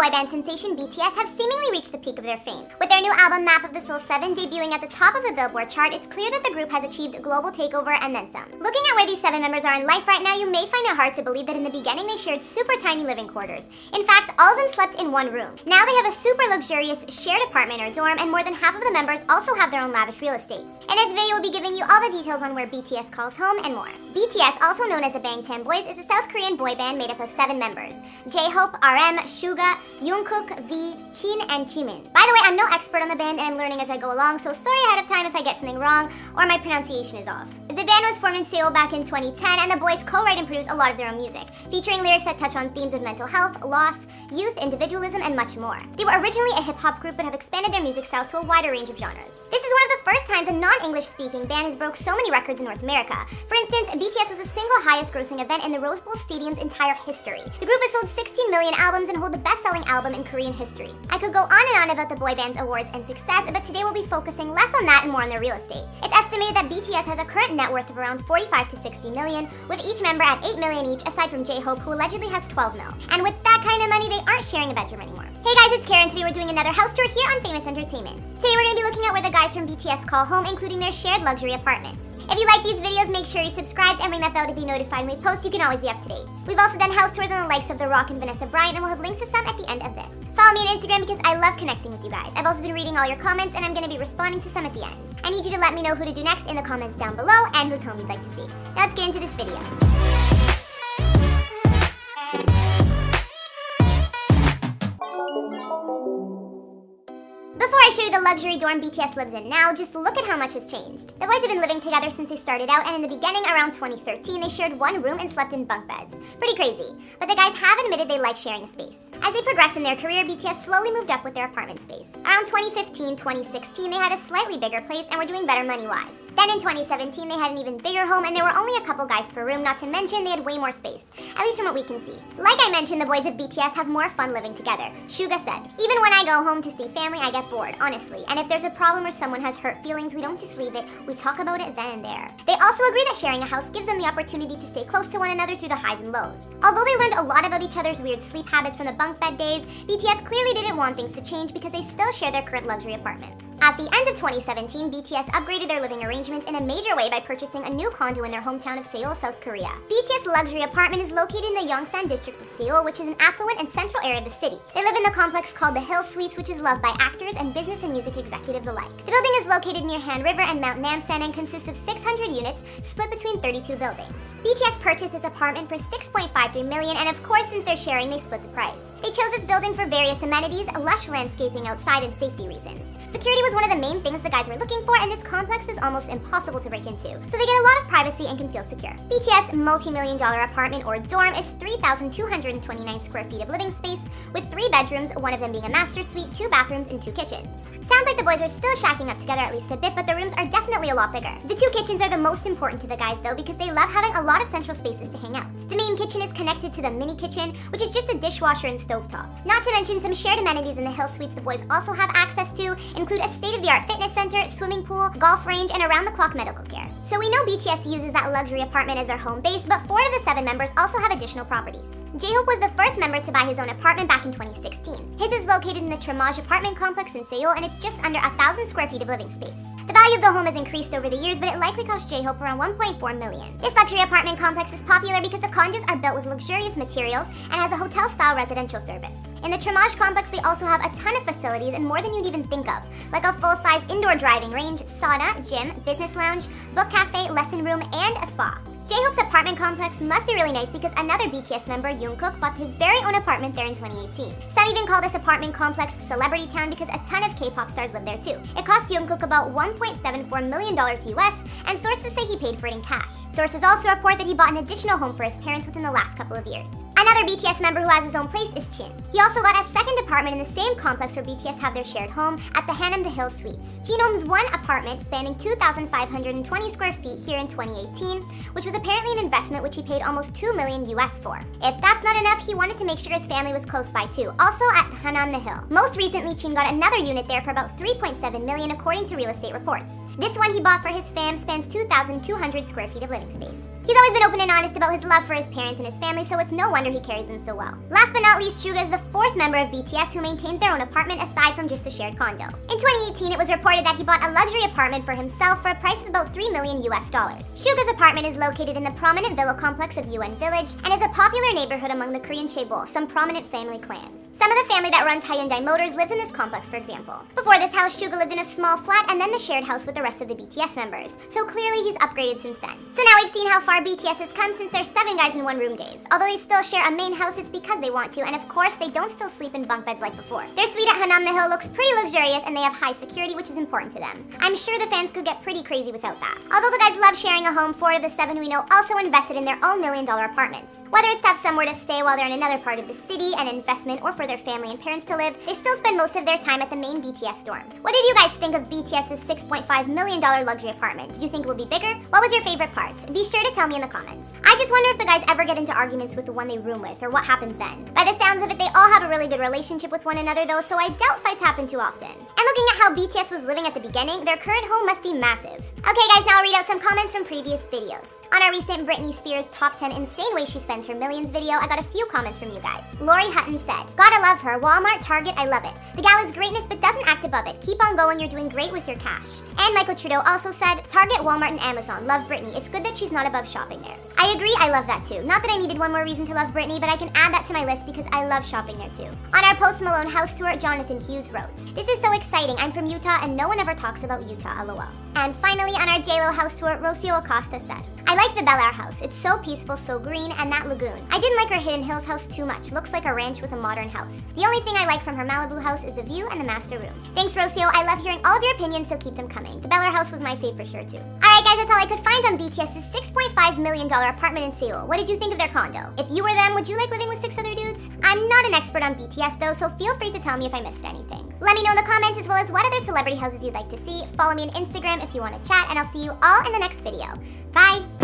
boy band sensation BTS have seemingly reached the peak of their fame. With their new album Map of the Soul 7 debuting at the top of the Billboard chart, it's clear that the group has achieved global takeover and then some. Looking at where these 7 members are in life right now, you may find it hard to believe that in the beginning they shared super tiny living quarters. In fact, all of them slept in one room. Now they have a super luxurious shared apartment or dorm, and more than half of the members also have their own lavish real estate. In this video, we'll be giving you all the details on where BTS calls home and more. BTS, also known as the Bangtan Boys, is a South Korean boy band made up of 7 members: J-Hope, RM, Suga, Jungkook, V, Jin, and Jimin. By the way, I'm no expert on the band and I'm learning as I go along, so sorry ahead of time if I get something wrong or my pronunciation is off. The band was formed in Seoul back in 2010, and the boys co-write and produce a lot of their own music, featuring lyrics that touch on themes of mental health, loss, youth, individualism, and much more. They were originally a hip-hop group but have expanded their music styles to a wider range of genres. This is one of the first times a non-English speaking band has broke so many records in North America. For instance, BTS was the single highest grossing event in the Rose Bowl Stadium's entire history. The group has sold 16 million albums and hold the best-selling album in Korean history. I could go on and on about the boy band's awards and success, but today we'll be focusing less on that and more on their real estate. It's estimated that BTS has a current net worth of around 45 to 60 million, with each member at 8 million each, aside from J-Hope, who allegedly has 12 mil. And with that kind of money, they aren't sharing a bedroom anymore. Hey guys, it's Karen. Today we're doing another house tour here on Famous Entertainment. Today we're going to be looking at where the guys from BTS call home, including their shared luxury apartments. If you like these videos, make sure you're subscribed and ring that bell to be notified when we post. You can always be up to date. We've also done house tours on the likes of The Rock and Vanessa Bryant, and we'll have links to some at the end of this. Follow me on Instagram because I love connecting with you guys. I've also been reading all your comments, and I'm going to be responding to some at the end. I need you to let me know who to do next in the comments down below and whose home you'd like to see. Now let's get into this video. Before I show you the luxury dorm BTS lives in now, just look at how much has changed. The boys have been living together since they started out, and in the beginning, around 2013, they shared one room and slept in bunk beds. Pretty crazy. But the guys have admitted they like sharing a space. As they progressed in their career, BTS slowly moved up with their apartment space. Around 2015, 2016, they had a slightly bigger place and were doing better money-wise. Then in 2017, they had an even bigger home, and there were only a couple guys per room, not to mention they had way more space, at least from what we can see. Like I mentioned, the boys of BTS have more fun living together. Suga said, "Even when I go home to see family, I get bored, honestly. And if there's a problem or someone has hurt feelings, we don't just leave it, we talk about it then and there." They also agree that sharing a house gives them the opportunity to stay close to one another through the highs and lows. Although they learned a lot about each other's weird sleep habits from the bunk bed days, BTS clearly didn't want things to change because they still share their current luxury apartment. At the end of 2017, BTS upgraded their living arrangements in a major way by purchasing a new condo in their hometown of Seoul, South Korea. BTS' luxury apartment is located in the Yongsan district of Seoul, which is an affluent and central area of the city. They live in the complex called the Hill Suites, which is loved by actors and business and music executives alike. The building is located near Han River and Mount Namsan and consists of 600 units split between 32 buildings. BTS purchased this apartment for 6.53 million, and of course, since they're sharing, they split the price. They chose this building for various amenities, lush landscaping outside, and safety reasons. Security was one of the main things the guys were looking for, and this complex is almost impossible to break into, so they get a lot of privacy and can feel secure. BTS' multi-million-dollar apartment or dorm is 3,229 square feet of living space, with 3 bedrooms, one of them being a master suite, 2 bathrooms, and 2 kitchens. Sounds like the boys are still shacking up together at least a bit, but the rooms are definitely a lot bigger. The 2 kitchens are the most important to the guys though, because they love having a lot of central spaces to hang out. The main kitchen is connected to the mini kitchen, which is just a dishwasher and stovetop. Not to mention some shared amenities in the Hill Suites the boys also have access to include a state-of-the-art fitness center, swimming pool, golf range, and around-the-clock medical care. So we know BTS uses that luxury apartment as their home base, but 4 of the 7 members also have additional properties. J-Hope was the first member to buy his own apartment back in 2016. His is located in the Tramaj apartment complex in Seoul, and it's just under 1,000 square feet of living space. The value of the home has increased over the years, but it likely cost J-Hope around 1.4 million. This luxury apartment complex is popular because the condos are built with luxurious materials and has a hotel-style residential service. In the Tramaj complex, they also have a ton of facilities and more than you'd even think of, like a full-size indoor driving range, sauna, gym, business lounge, book cafe, lesson room, and a spa. J-Hope's apartment complex must be really nice because another BTS member, Jungkook, bought his very own apartment there in 2018. Some even call this apartment complex Celebrity Town because a ton of K-pop stars live there too. It cost Jungkook about $1.74 million US, and sources say he paid for it in cash. Sources also report that he bought an additional home for his parents within the last couple of years. Another BTS member who has his own place is Jin. He also got a second apartment in the same complex where BTS have their shared home at the Han and the Hill Suites. Jin owns one apartment spanning 2,520 square feet here in 2018, which was apparently an investment which he paid almost $2 million US for. If that's not enough, he wanted to make sure his family was close by too, also at Hanan the Hill. Most recently, Chin got another unit there for about 3.7 million according to real estate reports. This one he bought for his fam spans 2,200 square feet of living space. He's always been open and honest about his love for his parents and his family, so it's no wonder he carries them so well. Last but not least, Suga is the 4th member of BTS who maintains their own apartment aside from just a shared condo. In 2018, it was reported that he bought a luxury apartment for himself for a price of about $3 million US. Suga's apartment is located in the prominent villa complex of UN Village and is a popular neighborhood among the Korean Chaebol, some prominent family clans. Some of the family that runs Hyundai Motors lives in this complex, for example. Before this house, Suga lived in a small flat and then the shared house with the rest of the BTS members. So clearly he's upgraded since then. So now we've seen how far BTS has come since their 7 guys in 1 room days. Although they still share a main house, it's because they want to, and of course they don't still sleep in bunk beds like before. Their suite at Hanam the Hill looks pretty luxurious and they have high security, which is important to them. I'm sure the fans could get pretty crazy without that. Although the guys love sharing a home, 4 of the 7 we know also invested in their own $1 million apartments. Whether it's to have somewhere to stay while they're in another part of the city, an investment, or for their family and parents to live, they still spend most of their time at the main BTS dorm. What did you guys think of BTS's $6.5 million luxury apartment? Did you think it would be bigger? What was your favorite part? Be sure to tell me in the comments. I just wonder if the guys ever get into arguments with the one they room with, or what happens then. By the sounds of it, they all have a really good relationship with one another though, so I doubt fights happen too often. And looking at how BTS was living at the beginning, their current home must be massive. Okay guys, now I'll read out some comments from previous videos. On our recent Britney Spears top 10 insane ways she spends her millions video, I got a few comments from you guys. Lori Hutton said, "Gotta love her. Walmart, Target, I love it. The gal is greatness but doesn't act above it. Keep on going, you're doing great with your cash." And Michael Trudeau also said, "Target, Walmart, and Amazon. Love Britney. It's good that she's not above shopping there." I agree, I love that too. Not that I needed one more reason to love Britney, but I can add that to my list because I love shopping there too. On our Post Malone house tour, Jonathan Hughes wrote, "This is so exciting. I'm from Utah and no one ever talks about Utah, lol." And finally, on our JLo house tour, Rocio Acosta said, "I like the Bel Air house. It's so peaceful, so green, and that lagoon. I didn't like her Hidden Hills house too much. Looks like a ranch with a modern house. The only thing I like from her Malibu house is the view and the master room." Thanks, Rocio. I love hearing all of your opinions, so keep them coming. The Bel Air house was my fave for sure too. Alright guys, that's all I could find on BTS's $6.5 million apartment in Seoul. What did you think of their condo? If you were them, would you like living with 6 other dudes? I'm not an expert on BTS though, so feel free to tell me if I missed anything. Let me know in the comments as well as what other celebrity houses you'd like to see. Follow me on Instagram if you want to chat, and I'll see you all in the next video. Bye!